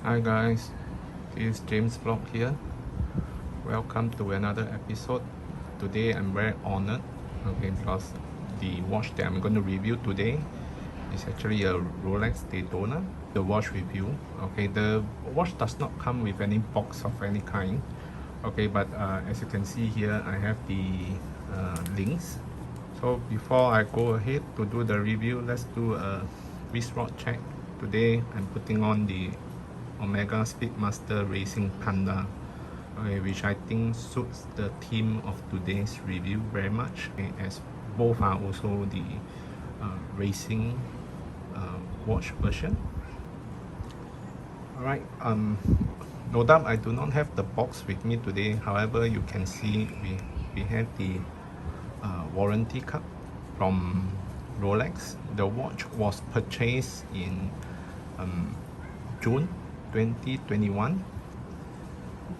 Hi guys, this is James Vlog here. Welcome to another episode. Today I'm very honored, because the watch that I'm going to review today is actually a Rolex Daytona. The watch review. The watch does not come with any box of any kind. But as you can see here, I have the links. So before I go ahead to do the review, let's do a wristwatch check. Today I'm putting on the Omega Speedmaster Racing Panda, which I think suits the theme of today's review very much, as both are also the racing watch version. Alright, no doubt I do not have the box with me today. However, you can see we have the warranty card from Rolex. The watch was purchased in June 2021.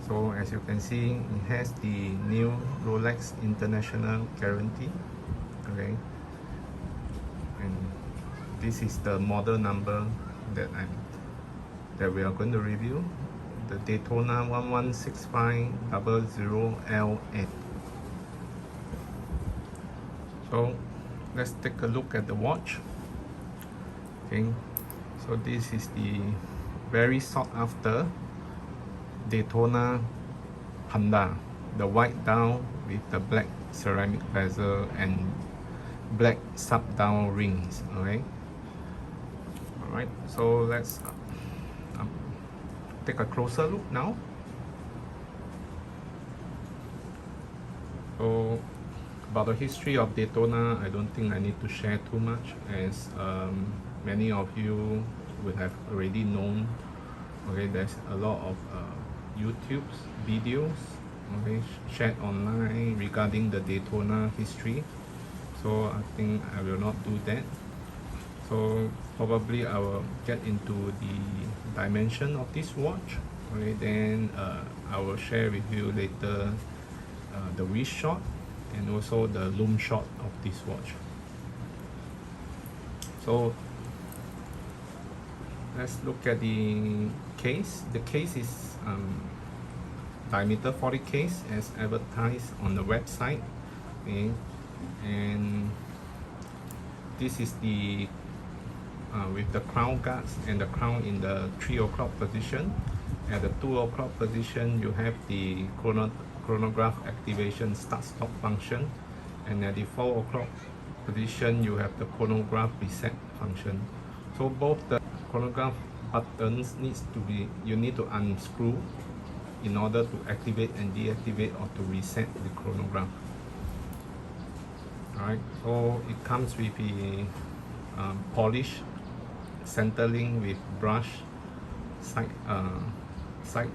So as you can see, it has the new Rolex International guarantee. And this is the model number that we are going to review, the Daytona 116500LN. So let's take a look at the watch. So this is the very sought after Daytona Panda, the white dial with the black ceramic bezel and black sub dial rings. Alright, so let's take a closer look now. So about the history of Daytona, I don't think I need to share too much, as many of you would have already known. There's a lot of YouTube videos shared online regarding the Daytona history, so I think I will not do that. So probably I will get into the dimension of this watch. Then I will share with you later the wrist shot and also the lume shot of this watch. So let's look at the case. The case is diameter 40 case as advertised on the website. And this is the with the crown guards and the crown in the 3 o'clock position. At the 2 o'clock position, you have the chronograph activation start stop function, and at the 4 o'clock position, you have the chronograph reset function. So both the chronograph buttons you need to unscrew in order to activate and deactivate or to reset the chronograph. Alright, so it comes with the polished center link with brush side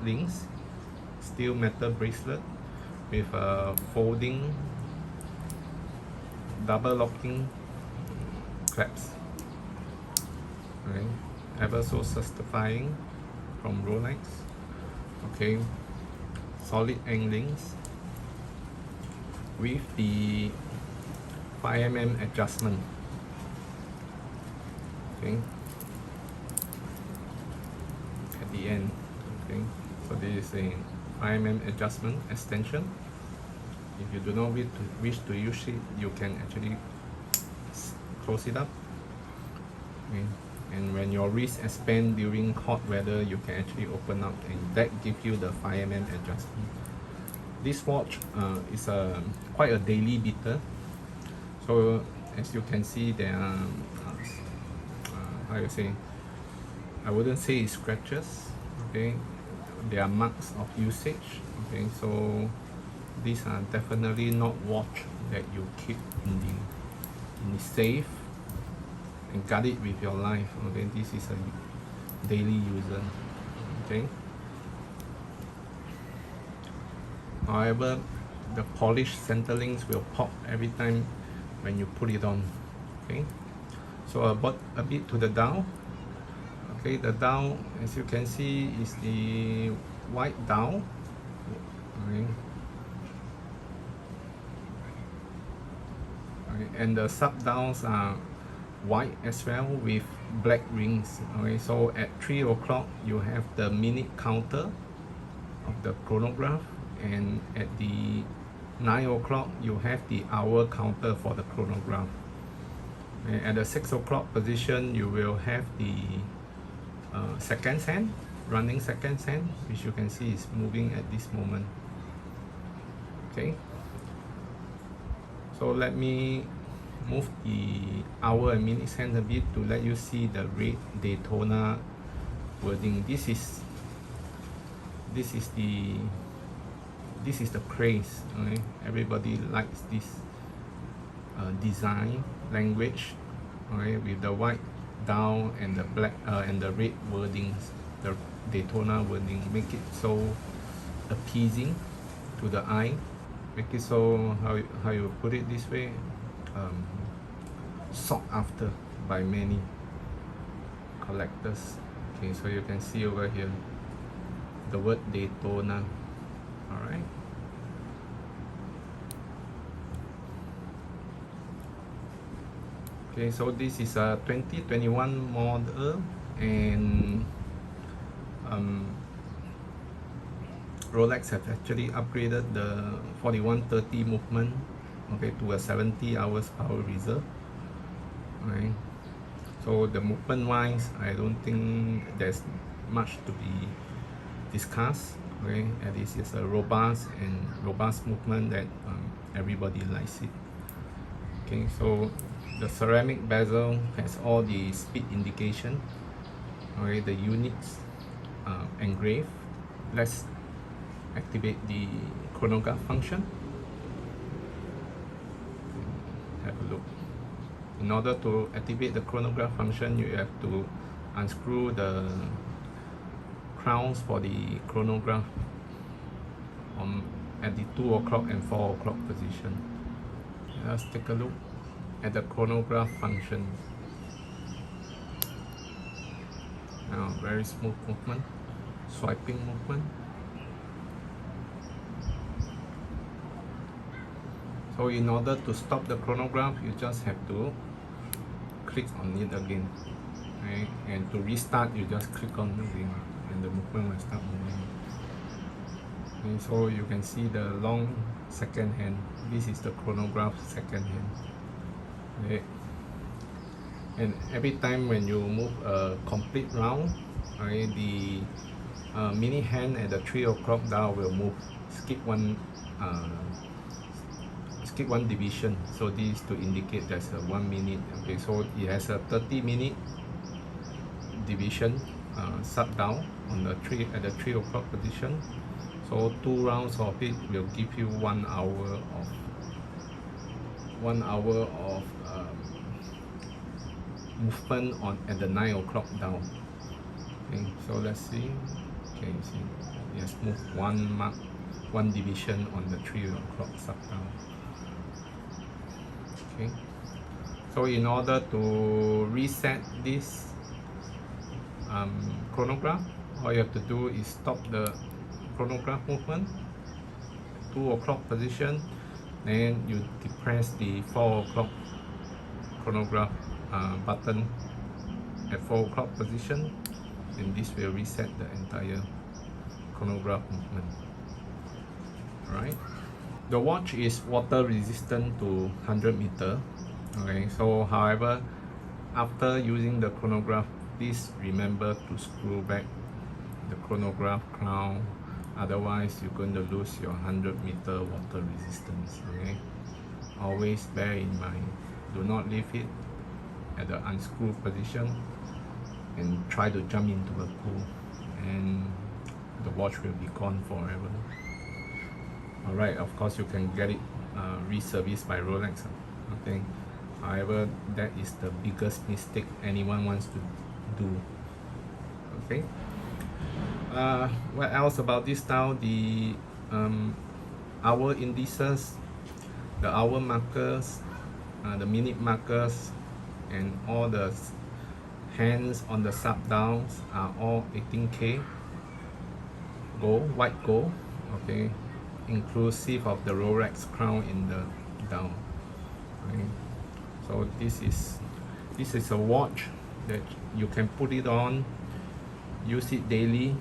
links, steel metal bracelet with a folding double locking clasps. Ever so satisfying. from Rolex. Okay, solid anglings with the 5 mm adjustment. Okay, at the end. Okay, so this is a 5 mm adjustment extension. If you do not wish to use it, you can actually close it up. Okay. And when your wrist expand during hot weather, you can actually open up, and that gives you the 5 mm adjustment. This watch is quite a daily beater. So as you can see, there are how you say, I wouldn't say it's scratches. Okay, there are marks of usage. Okay, so these are definitely not watch that you keep in the safe and guard it with your life. Okay, this is a daily user. Okay, however, the polished centerlings will pop every time when you put it on. Okay, so about a bit to the dial. Okay, the dial, as you can see, is the white dial. Okay. Okay, and the sub dials are white as well with black rings. Okay, so at 3 o'clock you have the minute counter of the chronograph, and at the 9 o'clock you have the hour counter for the chronograph. Okay, at the 6 o'clock position you will have the seconds hand, running seconds hand, which you can see is moving at this moment. Okay, so let me move the hour and minutes hand a bit to let you see the red Daytona wording. This is the craze. Okay, everybody likes this design language. Okay, with the white dial and the black and the red wordings, the Daytona wording, make it so appeasing to the eye. Make it so, how you put it this way, sought after by many collectors. Okay, so you can see over here the word Daytona. All right. Okay, so this is a 2021 model, and Rolex have actually upgraded the 4130 movement, okay, to a 70 hours power reserve. Okay, so the movement wise, I don't think there's much to be discussed. Okay, at least it's a robust movement that everybody likes it. Okay, so the ceramic bezel has all the speed indication. Okay, the units engraved. Let's activate the chronograph function. Have a look. In order to activate the chronograph function, you have to unscrew the crowns for the chronograph at the 2 o'clock and 4 o'clock position. Let's take a look at the chronograph function. Now, very smooth movement, swiping movement. So in order to stop the chronograph, you just have to click on it again. Okay? And to restart, you just click on it again, and the movement will start moving. Okay, so you can see the long second hand. This is the chronograph second hand. Okay. And every time when you move a complete round, okay, the mini hand at the 3 o'clock dial will move, skip one division. So this is to indicate there's a 1 minute. Okay, so it has a 30-minute division sub down on the at the 3 o'clock position. So 2 rounds of it will give you 1 hour of movement at the 9 o'clock down. Okay, so let's see. Okay, you see, yes, move one division on the 3 o'clock sub down. Okay, so in order to reset this chronograph, all you have to do is stop the chronograph movement, 2 o'clock position, then you depress the 4 o'clock chronograph button at 4 o'clock position, and this will reset the entire chronograph movement. Alright, the watch is water resistant to 100 meter. Okay, so however, after using the chronograph, please remember to screw back the chronograph crown, otherwise you're going to lose your 100 meter water resistance. Okay, always bear in mind, do not leave it at the unscrewed position and try to jump into a pool, and the watch will be gone forever. Alright, of course you can get it reserviced by Rolex. Okay, however, that is the biggest mistake anyone wants to do. Okay, what else about this style? The hour indices, the hour markers, the minute markers, and all the hands on the sub dials are all 18K gold, white gold. Okay, inclusive of the Rolex crown in the dial. Okay, so this is a watch that you can put it on, use it daily,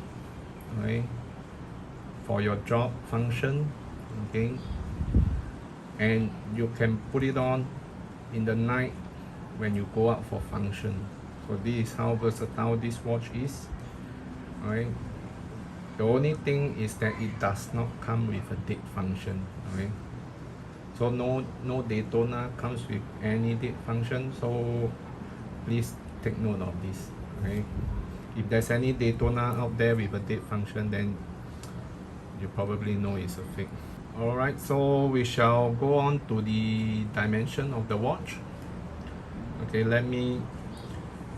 okay, for your job function. Okay, and you can put it on in the night when you go out for function. So this is how versatile this watch is. Alright, the only thing is that it does not come with a date function. Okay, so no Daytona comes with any date function, so please take note of this. Okay, if there's any Daytona out there with a date function, then you probably know it's a fake. Alright, so we shall go on to the dimension of the watch. Okay, let me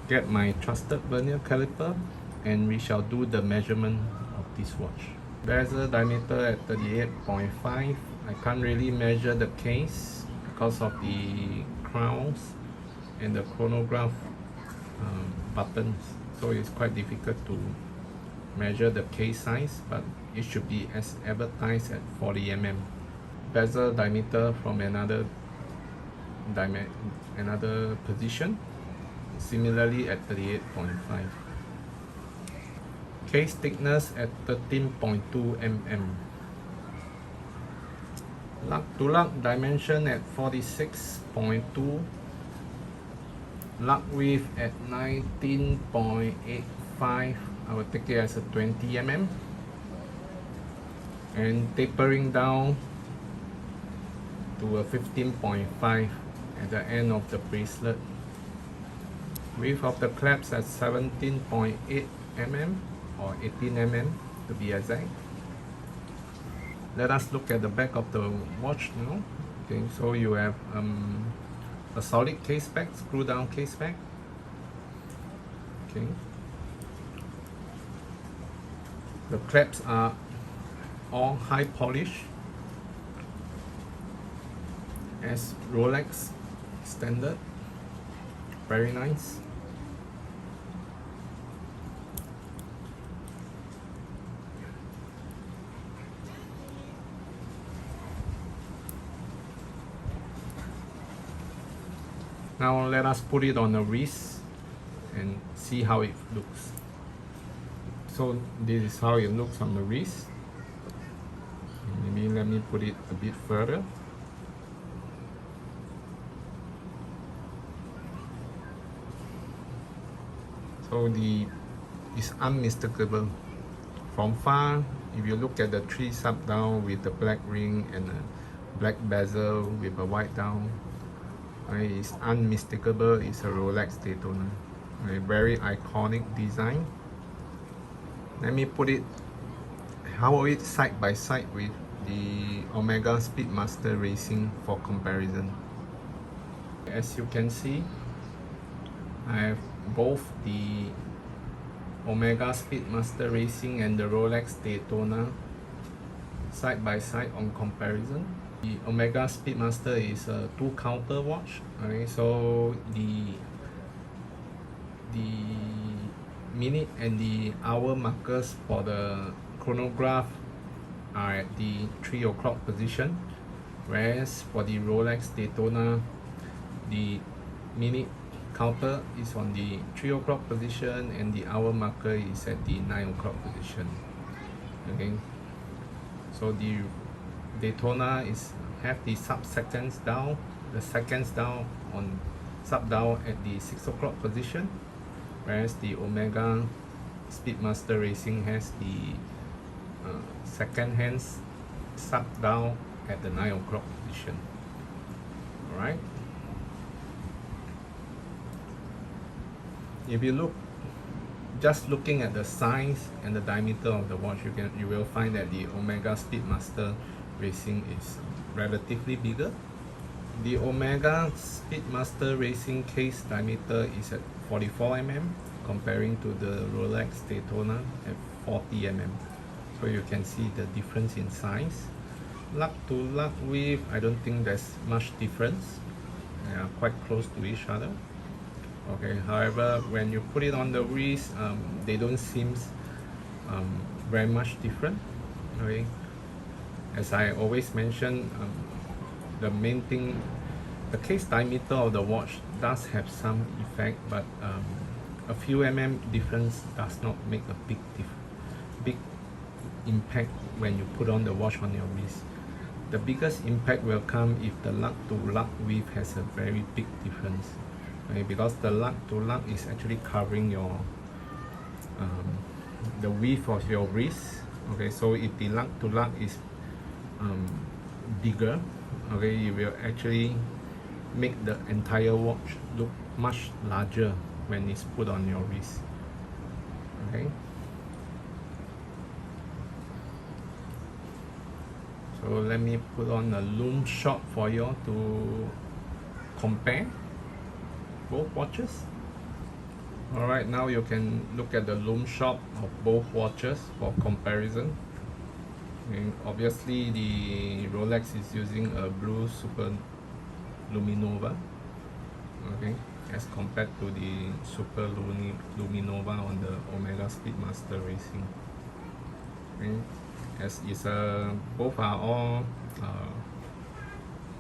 get my trusted vernier caliper and we shall do the measurement of this watch. Bezel diameter at 38.5. I can't really measure the case because of the crowns and the chronograph buttons, so it's quite difficult to measure the case size, but it should be as advertised at 40 mm. Bezel diameter from another position, similarly at 38.5. Case thickness at 13.2 mm. Lug to lug dimension at 46.2. Lug width at 19.85. I will take it as a 20 mm. And tapering down to a 15.5 at the end of the bracelet. Width of the clasp at 17.8 mm or 18 mm to be exact. Let us look at the back of the watch now. Okay, so you have a solid case back, screw down case back. Okay, the clasps are all high polish as Rolex standard. Very nice. Now let us put it on the wrist and see how it looks. So this is how it looks on the wrist. Maybe let me put it a bit further. So it's unmistakable. From far, if you look at the 3 sub dial with the black ring and a black bezel with a white dial, it's unmistakable. It's a Rolex Daytona. A very iconic design. Let me put it, how it side by side with the Omega Speedmaster Racing for comparison. As you can see, I have both the Omega Speedmaster Racing and the Rolex Daytona side by side on comparison. The Omega Speedmaster is a 2-counter watch. Okay, so the minute and the hour markers for the chronograph are at the 3 o'clock position, whereas for the Rolex Daytona, the minute counter is on the 3 o'clock position and the hour marker is at the 9 o'clock position. Okay, so the Daytona have the sub-seconds down, the seconds down on sub-down at the 6 o'clock position, whereas the Omega Speedmaster Racing has the second hands sub-down at the 9 o'clock position. Alright, if you look, just looking at the size and the diameter of the watch, you will find that the Omega Speedmaster Racing is relatively bigger. The Omega Speedmaster Racing case diameter is at 44 mm comparing to the Rolex Daytona at 40 mm. So you can see the difference in size. Lug to lug width, I don't think there's much difference. They are quite close to each other. Okay, however, when you put it on the wrist, they don't seem very much different. Okay, as I always mention, the main thing, the case diameter of the watch does have some effect, but a few difference does not make a big impact when you put on the watch on your wrist. The biggest impact will come if the lug to lug width has a very big difference. Okay, because the lug to lug is actually covering your the width of your wrist. Okay, so if the lug to lug is bigger, okay, it will actually make the entire watch look much larger when it's put on your wrist. Okay, so let me put on a Lume shot for you to compare both watches. Alright, now you can look at the Lume shot of both watches for comparison. And obviously the Rolex is using a blue super luminova, okay, as compared to the super luminova on the Omega Speedmaster Racing. Okay, as is both are all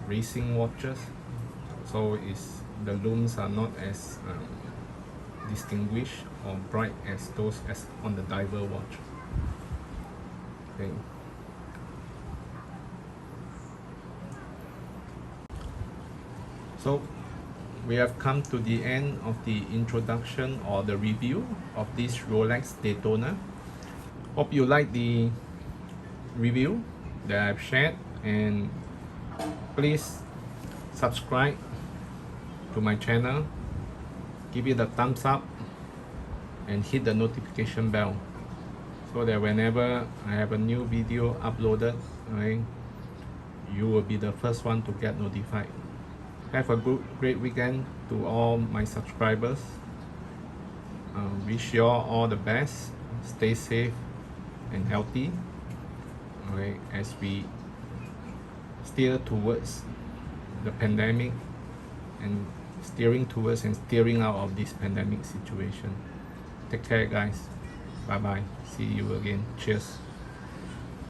racing watches, so the looms are not as distinguished or bright as those as on the diver watch. Okay. So we have come to the end of the introduction or the review of this Rolex Daytona. Hope you like the review that I've shared, and please subscribe to my channel, give it a thumbs up and hit the notification bell so that whenever I have a new video uploaded, right, you will be the first one to get notified. Have a great weekend to all my subscribers. Wish you all the best. Stay safe and healthy, okay, as we steer towards the pandemic and steering out of this pandemic situation. Take care, guys. Bye bye. See you again. Cheers.